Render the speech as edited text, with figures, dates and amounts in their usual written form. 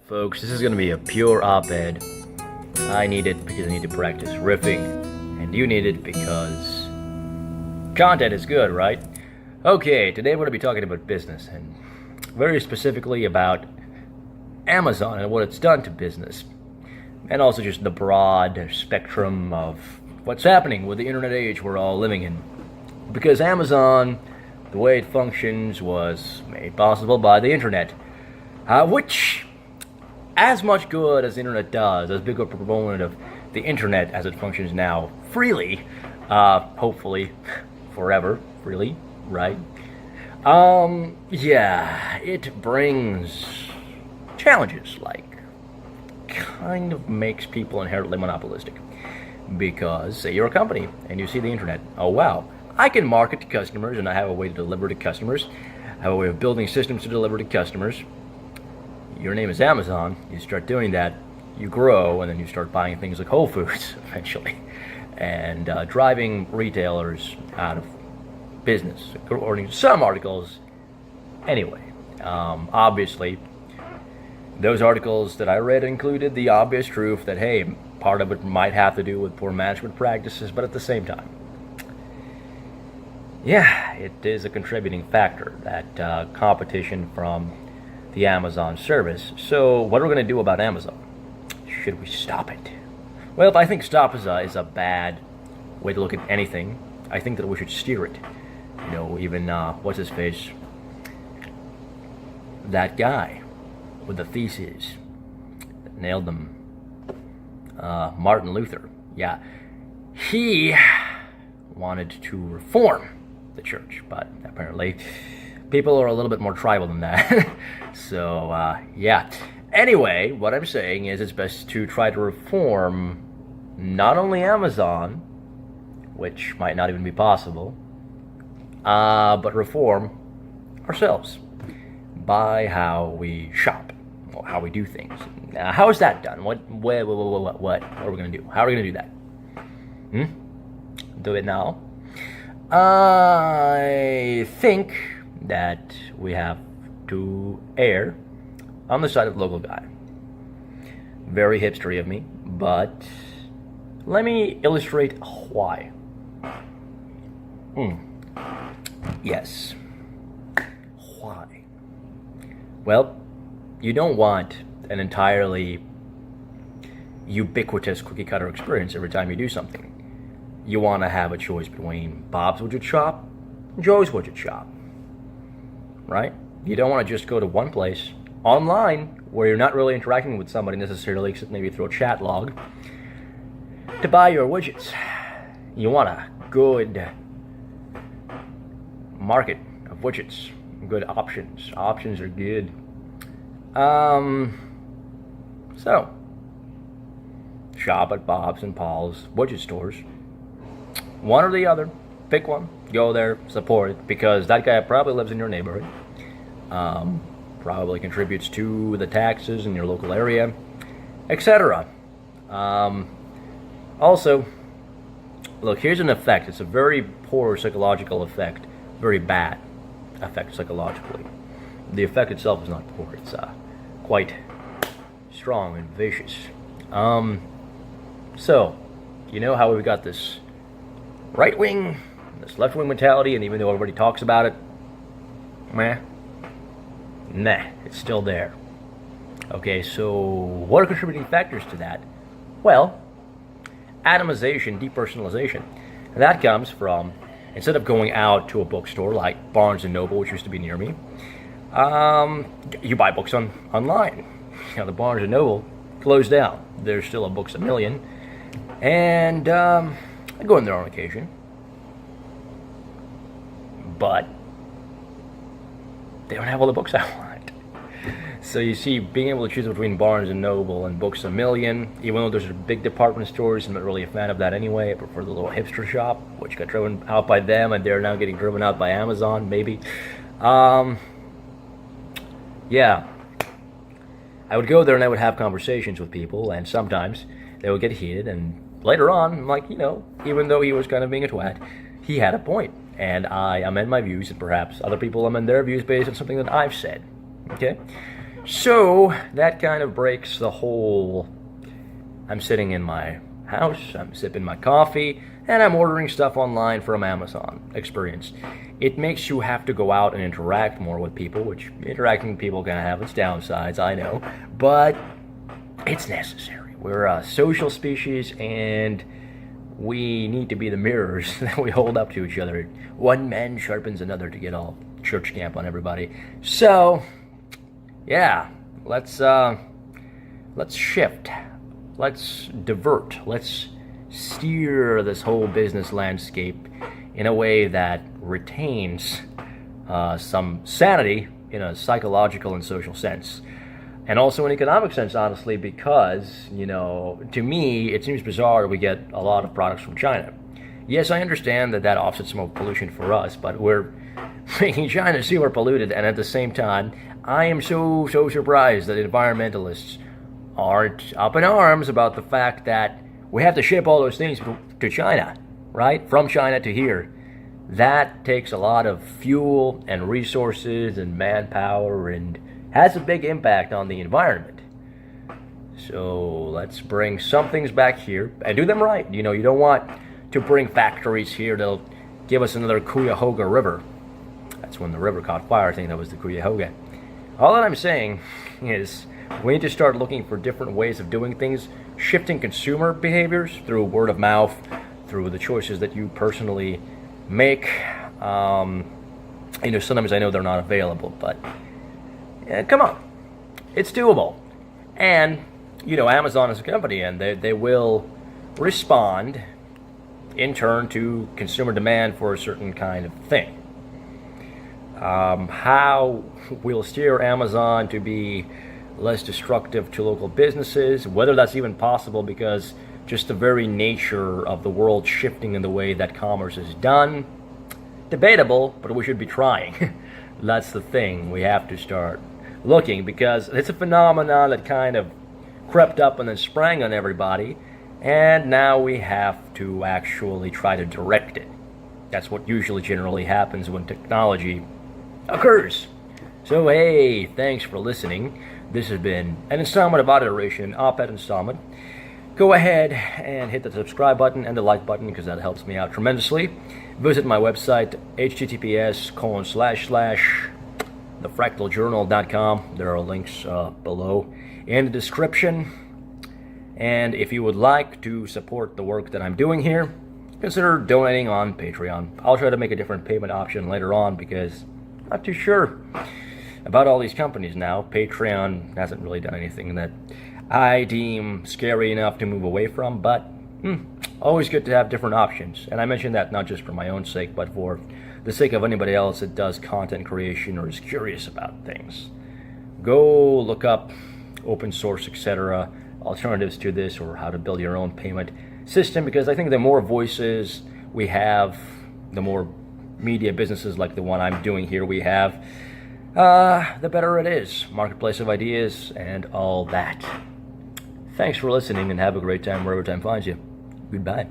Folks, this is going to be a pure op-ed. I need it because I need to practice riffing, and you need it because content is good, right? Okay, today we're going to be talking about business, and very specifically about Amazon and what it's done to business, and also just the broad spectrum of what's happening with the internet age we're all living in. Because Amazon, the way it functions, was made possible by the internet, which, as much good as the internet does, as big a proponent of the internet as it functions now, freely, hopefully forever, freely, right? Yeah, it brings challenges, like, kind of makes people inherently monopolistic. Because, say you're a company, and you see the internet, oh wow, I can market to customers, and I have a way to deliver to customers, I have a way of building systems to deliver to customers. Your name is Amazon, you start doing that, you grow, and then you start buying things like Whole Foods, eventually, and driving retailers out of business, according to some articles. Anyway, obviously, those articles that I read included the obvious truth that, hey, part of it might have to do with poor management practices, but at the same time, yeah, it is a contributing factor, that competition from the Amazon service. So what are we going to do about Amazon? Should we stop it? Well, I think stop is a bad way to look at anything. I think that we should steer it. You know, even, what's his face? That guy with the theses that nailed them. Martin Luther. Yeah. He wanted to reform the church, but apparently people are a little bit more tribal than that. So, yeah. Anyway, what I'm saying is it's best to try to reform not only Amazon, which might not even be possible, but reform ourselves by how we shop, or how we do things. How is that done? What are we going to do? How are we going to do that? Do it now? I think that we have to err on the side of the local guy. Very hipstery of me, but let me illustrate why. Yes. Why? Well, you don't want an entirely ubiquitous cookie-cutter experience every time you do something. You want to have a choice between Bob's Widget Shop and Joe's Widget Shop, right? You don't want to just go to one place online where you're not really interacting with somebody necessarily, except maybe through a chat log, to buy your widgets. You want a good market of widgets, good options. Options are good. So, shop at Bob's and Paul's widget stores. One or the other, pick one, go there, support it, because that guy probably lives in your neighborhood, probably contributes to the taxes in your local area, etc. Also, look, here's an effect. It's a very poor psychological effect, very bad effect psychologically. The effect itself is not poor, it's quite strong and vicious. So, you know how we've got this right wing, this left wing mentality, and even though everybody talks about it, it's still there. Okay, so what are contributing factors to that? Well, atomization, depersonalization. And that comes from, instead of going out to a bookstore like Barnes & Noble, which used to be near me, you buy books online. You know, the Barnes & Noble closed down. There's still a Books A Million. And I go in there on occasion. But they don't have all the books I want. So you see, being able to choose between Barnes & Noble and Books A Million, even though those are big department stores, I'm not really a fan of that anyway. I prefer the little hipster shop, which got driven out by them, and they're now getting driven out by Amazon, maybe. Yeah. I would go there and I would have conversations with people, and sometimes they would get heated, and later on, I'm like, you know, even though he was kind of being a twat, he had a point. And I amend my views, and perhaps other people amend their views based on something that I've said. Okay? So that kind of breaks the whole I'm sitting in my house, I'm sipping my coffee, and I'm ordering stuff online from Amazon experience. It makes you have to go out and interact more with people, which interacting with people can have its downsides, I know, but it's necessary. We're a social species, and we need to be the mirrors that we hold up to each other. One man sharpens another to get all church camp on everybody. So, yeah, let's shift. Let's divert. Let's steer this whole business landscape in a way that retains some sanity in a psychological and social sense. And also in economic sense, honestly, because, to me, it seems bizarre we get a lot of products from China. Yes, I understand that offsets some pollution for us, but we're making China super polluted, and at the same time, I am so surprised that environmentalists aren't up in arms about the fact that we have to ship all those things to China, right? From China to here. That takes a lot of fuel and resources and manpower and has a big impact on the environment. So let's bring some things back here and do them right. You don't want to bring factories here that'll give us another Cuyahoga River. That's when the river caught fire. I think that was the Cuyahoga. All that I'm saying is we need to start looking for different ways of doing things, shifting consumer behaviors through word of mouth, through the choices that you personally make. Sometimes I know they're not available, but come on, it's doable. And Amazon is a company, and they will respond in turn to consumer demand for a certain kind of thing. How we'll steer Amazon to be less destructive to local businesses, whether that's even possible, because just the very nature of the world shifting in the way that commerce is done, debatable, but we should be trying. That's the thing. We have to start looking, because it's a phenomenon that kind of crept up and then sprang on everybody, and now we have to actually try to direct it. That's what usually generally happens when technology occurs. So hey, thanks for listening. This has been an installment of Oddit, an op-ed installment. Go ahead and hit the subscribe button and the like button, because that helps me out tremendously. Visit my website, https://thefractaljournal.com. There are links below in the description. And if you would like to support the work that I'm doing here, consider donating on Patreon. I'll try to make a different payment option later on, because I'm not too sure about all these companies now. Patreon hasn't really done anything that I deem scary enough to move away from, but always good to have different options. And I mention that not just for my own sake, but for the sake of anybody else that does content creation or is curious about things. Go look up open source, etc., alternatives to this, or how to build your own payment system, because I think the more voices we have, the more media businesses like the one I'm doing here we have, the better it is. Marketplace of ideas and all that. Thanks for listening, and have a great time wherever time finds you. Goodbye.